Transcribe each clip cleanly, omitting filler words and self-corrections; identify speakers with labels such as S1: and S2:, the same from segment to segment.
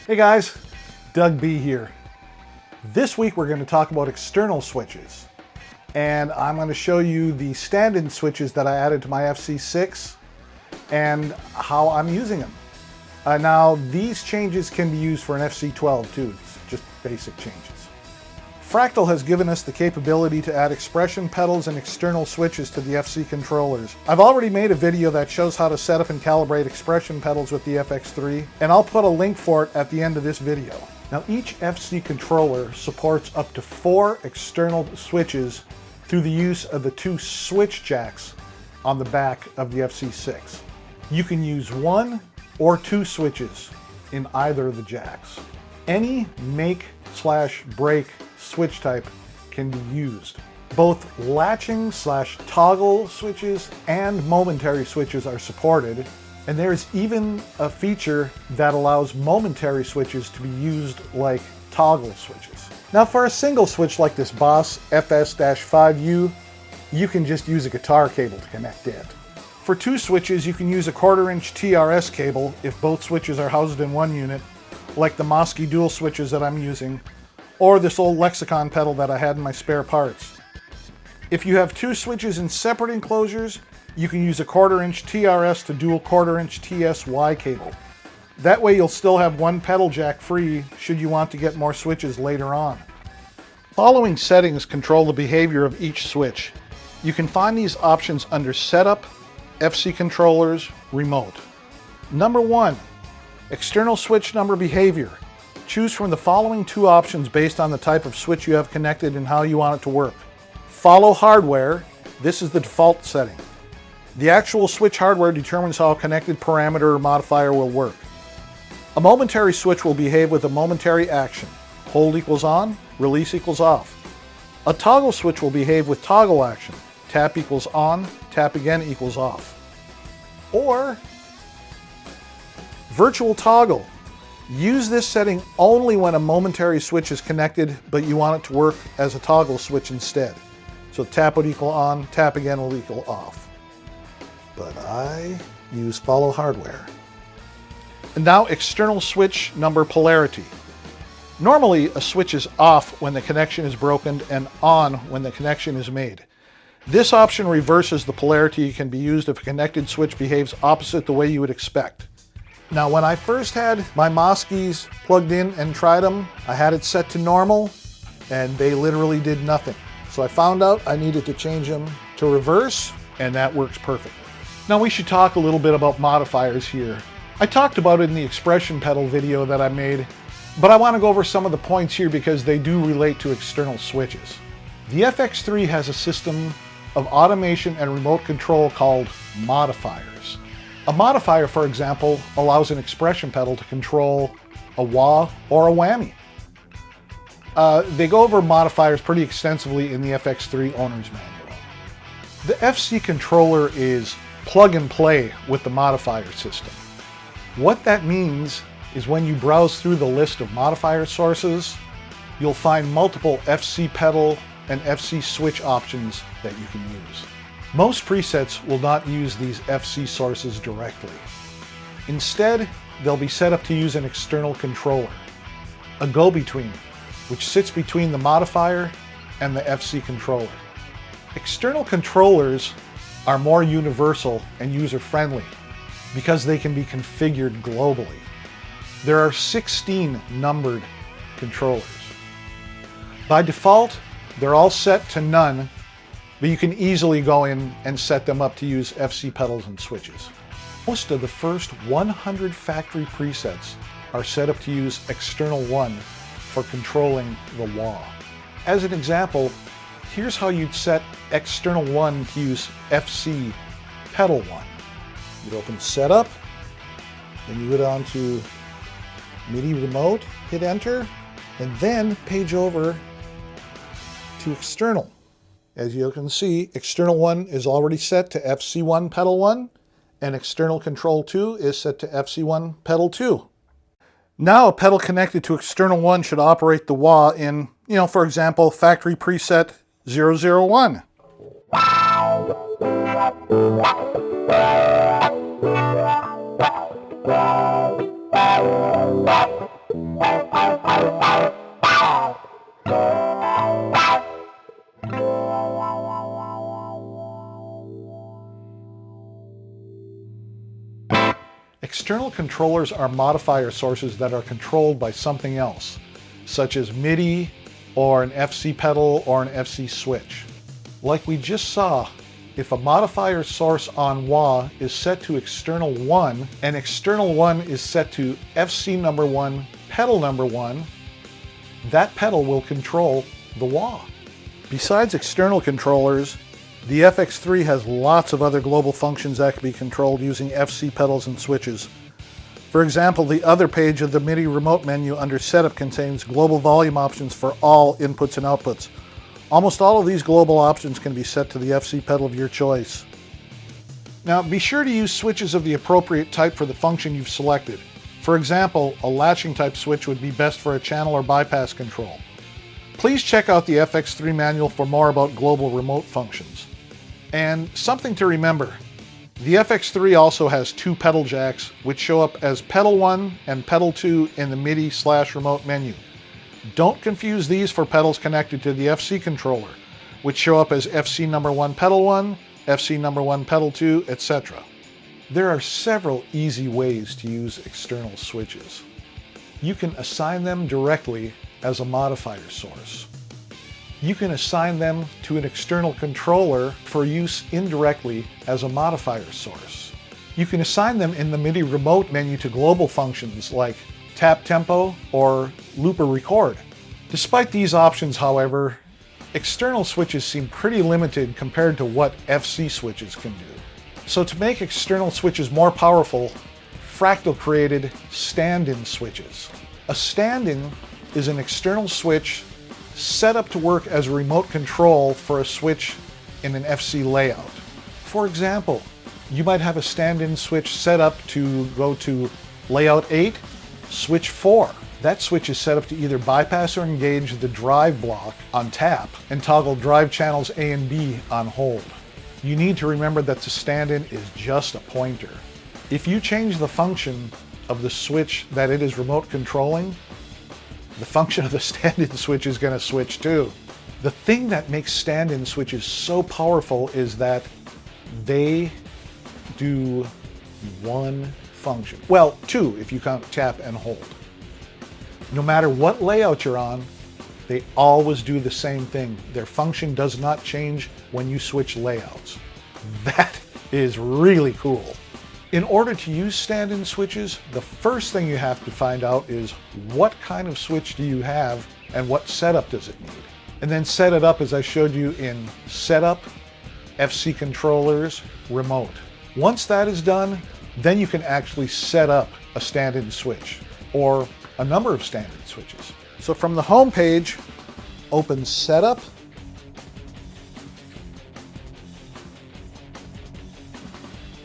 S1: Hey guys, Doug B here. This week we're going to talk about external switches, and I'm going to show you the stand-in switches that I added to my FC6 and how I'm using them. Now these changes can be used for an FC12 too, it's just basic changes. Fractal has given us the capability to add expression pedals and external switches to the FC controllers. I've already made a video that shows how to set up and calibrate expression pedals with the FX3, and I'll put a link for it at the end of this video. Now each FC controller supports up to 4 external switches through the use of the 2 switch jacks on the back of the FC6. You can use 1 or 2 switches in either of the jacks. Any make/break switch type can be used. Both latching/toggle switches and momentary switches are supported, and there's even a feature that allows momentary switches to be used like toggle switches. Now for a single switch like this Boss FS-5U, you can just use a guitar cable to connect it. For 2 switches, you can use a 1/4" TRS cable if both switches are housed in one unit, like the Mosky dual switches that I'm using, or this old Lexicon pedal that I had in my spare parts. If you have 2 switches in separate enclosures, you can use a 1/4" TRS to dual 1/4" TSY cable. That way you'll still have one pedal jack free should you want to get more switches later on. Following settings control the behavior of each switch. You can find these options under Setup, FC Controllers, Remote. Number 1, External Switch Number Behavior. Choose from the following 2 options based on the type of switch you have connected and how you want it to work. Follow hardware. This is the default setting. The actual switch hardware determines how a connected parameter or modifier will work. A momentary switch will behave with a momentary action. Hold equals on, release equals off. A toggle switch will behave with toggle action. Tap equals on, tap again equals off. Or virtual toggle. Use this setting only when a momentary switch is connected, but you want it to work as a toggle switch instead. So tap would equal on, tap again will equal off. But I use follow hardware. And now external switch number polarity. Normally a switch is off when the connection is broken and on when the connection is made. This option reverses the polarity and can be used if a connected switch behaves opposite the way you would expect. Now when I first had my Moskies plugged in and tried them, I had it set to normal and they literally did nothing. So I found out I needed to change them to reverse, and that works perfectly. Now we should talk a little bit about modifiers here. I talked about it in the expression pedal video that I made, but I want to go over some of the points here because they do relate to external switches. The FX3 has a system of automation and remote control called modifiers. A modifier, for example, allows an expression pedal to control a wah or a whammy. They go over modifiers pretty extensively in the FX3 owner's manual. The FC controller is plug and play with the modifier system. What that means is when you browse through the list of modifier sources, you'll find multiple FC pedal and FC switch options that you can use. Most presets will not use these FC sources directly. Instead, they'll be set up to use an external controller, a go-between, which sits between the modifier and the FC controller. External controllers are more universal and user-friendly because they can be configured globally. There are 16 numbered controllers. By default, they're all set to none, but you can easily go in and set them up to use FC pedals and switches. Most of the first 100 factory presets are set up to use external 1 for controlling the wah. As an example, here's how you'd set external 1 to use FC pedal 1. You'd open Setup, then you go down to MIDI Remote, hit Enter, and then page over to External. As you can see, external 1 is already set to FC1 pedal 1, and external control 2 is set to FC1 pedal 2. Now a pedal connected to external 1 should operate the wah in, for example, factory preset 001. External controllers are modifier sources that are controlled by something else, such as MIDI or an FC pedal or an FC switch. Like we just saw, if a modifier source on wah is set to external 1 and external 1 is set to FC number 1, pedal number 1, that pedal will control the wah. Besides external controllers, the FX3 has lots of other global functions that can be controlled using FC pedals and switches. For example, the other page of the MIDI remote menu under Setup contains global volume options for all inputs and outputs. Almost all of these global options can be set to the FC pedal of your choice. Now, be sure to use switches of the appropriate type for the function you've selected. For example, a latching type switch would be best for a channel or bypass control. Please check out the FX3 manual for more about global remote functions. And something to remember, the FX3 also has 2 pedal jacks, which show up as pedal 1 and pedal 2 in the MIDI/remote menu. Don't confuse these for pedals connected to the FC controller, which show up as FC number 1 pedal 1, FC number 1 pedal 2, etc. There are several easy ways to use external switches. You can assign them directly as a modifier source. You can assign them to an external controller for use indirectly as a modifier source. You can assign them in the MIDI remote menu to global functions like tap tempo or loop or record. Despite these options, however, external switches seem pretty limited compared to what FC switches can do. So to make external switches more powerful, Fractal created stand-in switches. A stand-in is an external switch set up to work as a remote control for a switch in an FC layout. For example, you might have a stand-in switch set up to go to layout 8, switch 4. That switch is set up to either bypass or engage the drive block on tap and toggle drive channels A and B on hold. You need to remember that the stand-in is just a pointer. If you change the function of the switch that it is remote controlling, the function of the stand-in switch is going to switch too. The thing that makes stand-in switches so powerful is that they do one function. Well, 2 if you count tap and hold. No matter what layout you're on, they always do the same thing. Their function does not change when you switch layouts. That is really cool. In order to use stand-in switches, the first thing you have to find out is what kind of switch do you have and what setup does it need. And then set it up as I showed you in Setup, FC Controllers, Remote. Once that is done, then you can actually set up a stand-in switch or a number of stand-in switches. So from the home page, open Setup,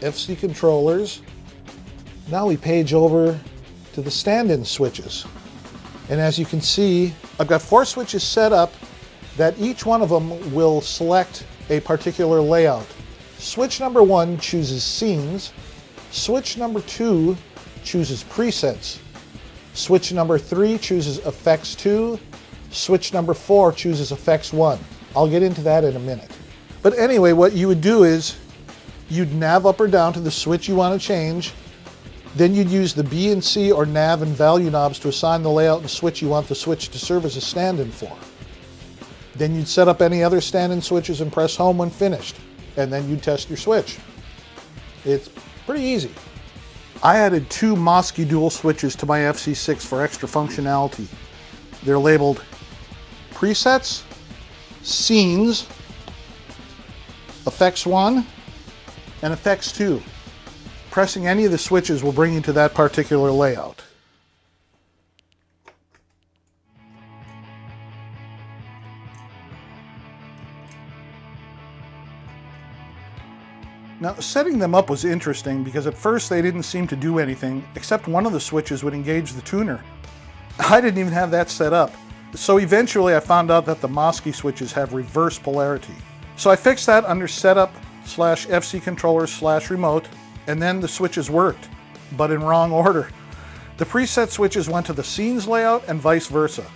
S1: FC Controllers. Now we page over to the stand-in switches. And as you can see, I've got 4 switches set up that each one of them will select a particular layout. Switch number 1 chooses scenes. Switch number 2 chooses presets. Switch number 3 chooses effects 2. Switch number 4 chooses effects 1. I'll get into that in a minute. But anyway, what you would do is you'd nav up or down to the switch you want to change. Then you'd use the B and C or nav and value knobs to assign the layout and switch you want the switch to serve as a stand-in for. Then you'd set up any other stand-in switches and press home when finished. And then you'd test your switch. It's pretty easy. I added 2 Mosky dual switches to my FC6 for extra functionality. They're labeled Presets, Scenes, Effects 1, and Effects 2. Pressing any of the switches will bring you to that particular layout. Now, setting them up was interesting because at first they didn't seem to do anything, except one of the switches would engage the tuner. I didn't even have that set up. So eventually I found out that the Mosky switches have reverse polarity. So I fixed that under Setup/FC Controllers/Remote, and then the switches worked, but in wrong order. The preset switches went to the scenes layout and vice versa.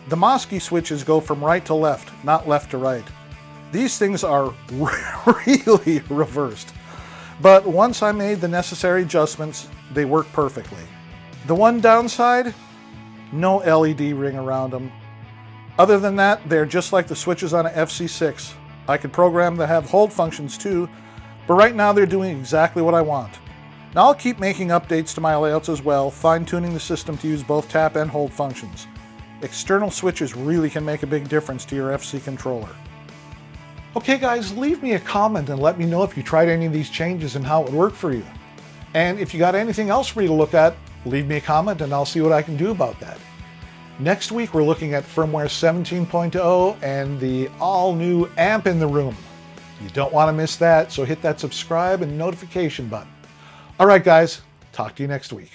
S1: The Mosky switches go from right to left, not left to right. These things are really reversed. But once I made the necessary adjustments, they work perfectly. The one downside, no LED ring around them. Other than that, they're just like the switches on an FC6. I could program them to have hold functions too, but right now they're doing exactly what I want. Now I'll keep making updates to my layouts as well, fine-tuning the system to use both tap and hold functions. External switches really can make a big difference to your FC controller. Okay guys, leave me a comment and let me know if you tried any of these changes and how it worked for you. And if you got anything else for me to look at, leave me a comment and I'll see what I can do about that. Next week we're looking at firmware 17.0 and the all-new amp in the room. You don't want to miss that, so hit that subscribe and notification button. All right guys, talk to you next week.